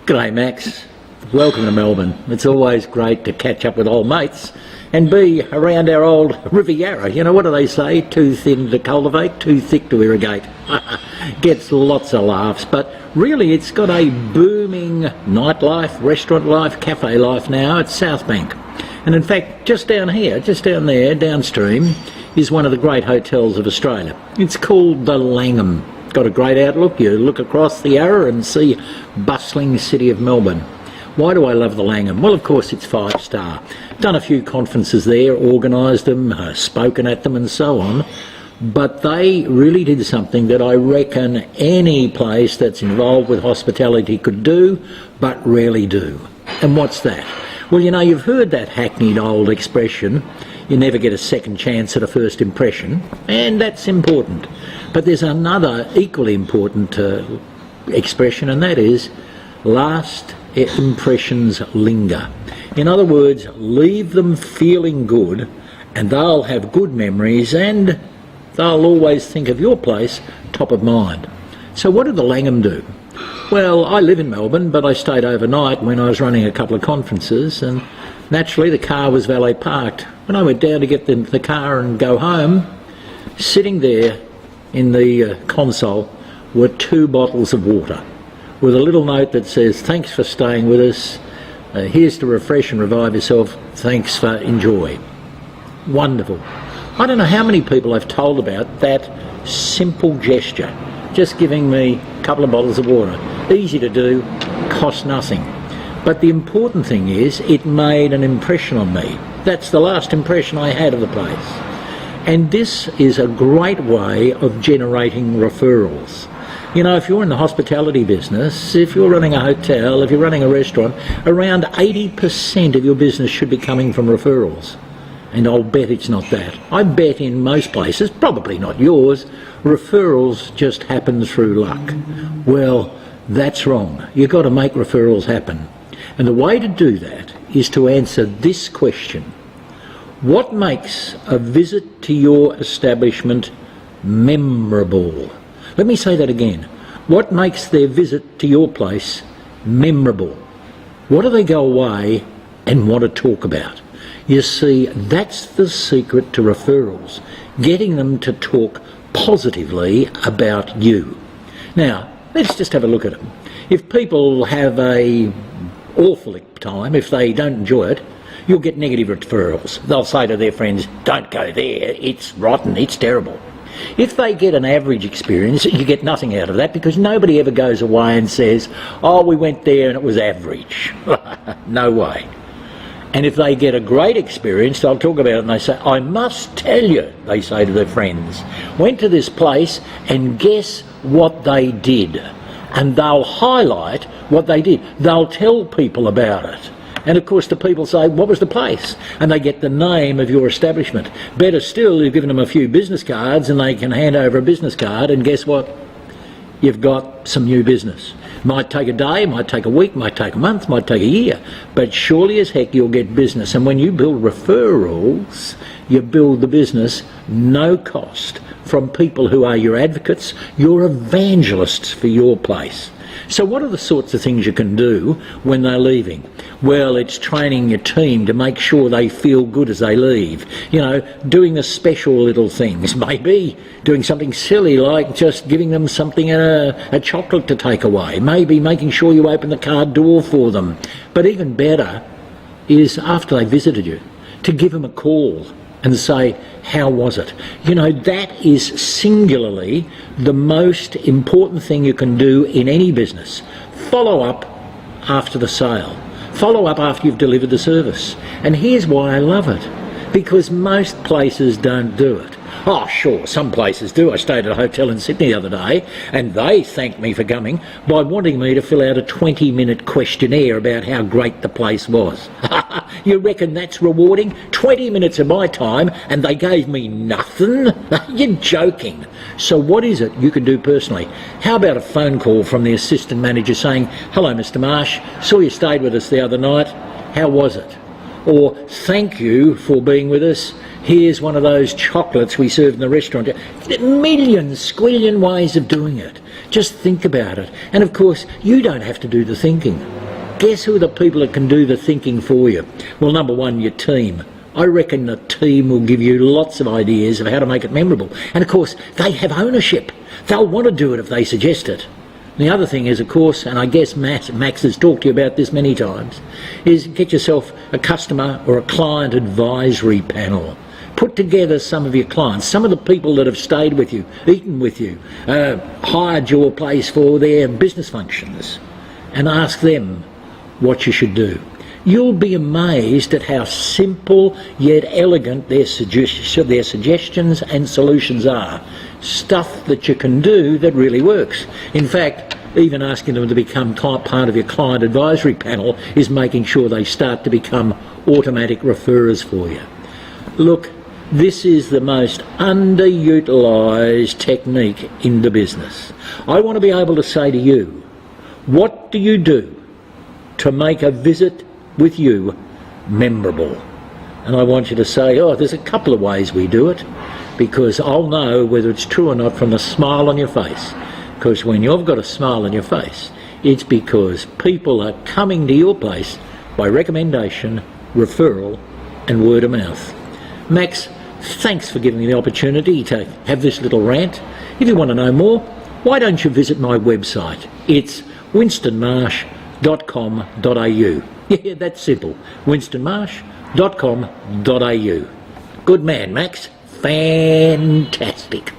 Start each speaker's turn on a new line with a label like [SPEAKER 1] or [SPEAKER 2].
[SPEAKER 1] G'day Max, welcome to Melbourne. It's always great to catch up with old mates and be around our old Riviera. You know, what do they say? Too thin to cultivate, too thick to irrigate. Gets lots of laughs, but really it's got a booming nightlife, restaurant life, cafe life now at South Bank. And in fact, just down here, just down there, downstream, is one of the great hotels of Australia. It's called the Langham. Got a great outlook. You look across the Yarra and see bustling city of Melbourne. Why do I love the Langham? Well, of course, it's 5-star. Done a few conferences there, organised them, spoken at them and so on. But they really did something that I reckon any place that's involved with hospitality could do, but rarely do. And what's that? Well, you know, you've heard that hackneyed old expression, you never get a second chance at a first impression, and that's important. But there's another equally important expression, and that is last impressions linger. In other words, leave them feeling good and they'll have good memories and they'll always think of your place top of mind. So what did the Langham do? Well, I live in Melbourne, but I stayed overnight when I was running a couple of conferences, and naturally the car was valet parked. When I went down to get the car and go home, sitting there in the console were 2 bottles of water with a little note that says, "Thanks for staying with us, here's to refresh and revive yourself, thanks for enjoy." Wonderful. I don't know how many people I've told about that simple gesture, just giving me a couple of bottles of water. Easy to do, cost nothing. But the important thing is it made an impression on me. That's the last impression I had of the place. And this is a great way of generating referrals. You know, if you're in the hospitality business, if you're running a hotel, if you're running a restaurant, around 80% of your business should be coming from referrals. And I'll bet it's not that. I bet in most places, probably not yours, referrals just happen through luck. Well, that's wrong. You've got to make referrals happen. And the way to do that is to answer this question. What makes a visit to your establishment memorable? Let me say that again. What makes their visit to your place memorable? What do they go away and want to talk about? You see, that's the secret to referrals, getting them to talk positively about you. Now, let's just have a look at it. If people have a awful time, if they don't enjoy it, you'll get negative referrals. They'll say to their friends, "Don't go there, it's rotten, it's terrible." If they get an average experience, you get nothing out of that because nobody ever goes away and says, "Oh, we went there and it was average." No way. And if they get a great experience, they'll talk about it and they say, "I must tell you," they say to their friends, "went to this place and guess what they did." And they'll highlight what they did. They'll tell people about it. And of course the people say, "What was the place?" And they get the name of your establishment. Better still, you've given them a few business cards and they can hand over a business card and guess what? You've got some new business. Might take a day, might take a week, might take a month, might take a year, but surely as heck you'll get business. And when you build referrals, you build the business no cost from people who are your advocates, your evangelists for your place. So what are the sorts of things you can do when they're leaving? Well, it's training your team to make sure they feel good as they leave. You know, doing the special little things. Maybe doing something silly like just giving them something, a chocolate to take away. Maybe making sure you open the car door for them. But even better is after they visited you, to give them a call and say, "How was it?" You know, that is singularly the most important thing you can do in any business. Follow up after the sale. Follow up after you've delivered the service. And here's why I love it. Because most places don't do it. Oh, sure, some places do. I stayed at a hotel in Sydney the other day, and they thanked me for coming by wanting me to fill out a 20-minute questionnaire about how great the place was. You reckon that's rewarding? 20 minutes of my time, and they gave me nothing? You're joking. So what is it you can do personally? How about a phone call from the assistant manager saying, "Hello, Mr. Marsh, saw you stayed with us the other night. How was it?" Or, "Thank you for being with us. Here's one of those chocolates we serve in the restaurant." Million squillion ways of doing it. Just think about it. And of course, you don't have to do the thinking. Guess who are the people that can do the thinking for you? Well, number one, your team. I reckon the team will give you lots of ideas of how to make it memorable. And of course, they have ownership. They'll want to do it if they suggest it. The other thing is, of course, and I guess Max has talked to you about this many times, is get yourself a customer or a client advisory panel. Put together some of your clients, some of the people that have stayed with you, eaten with you, hired your place for their business functions, and ask them what you should do. You'll be amazed at how simple yet elegant their suggestions and solutions are. Stuff that you can do that really works. In fact, even asking them to become part of your client advisory panel is making sure they start to become automatic referrers for you. Look, this is the most underutilised technique in the business. I want to be able to say to you, what do you do to make a visit with you memorable? And I want you to say, oh, there's a couple of ways we do it, because I'll know whether it's true or not from the smile on your face. Because when you've got a smile on your face, it's because people are coming to your place by recommendation, referral and word of mouth. Max, thanks for giving me the opportunity to have this little rant. If you want to know more, why don't you visit my website? It's winstonmarsh.com.au. Yeah, that's simple. winstonmarsh.com.au. Good man, Max. Fantastic.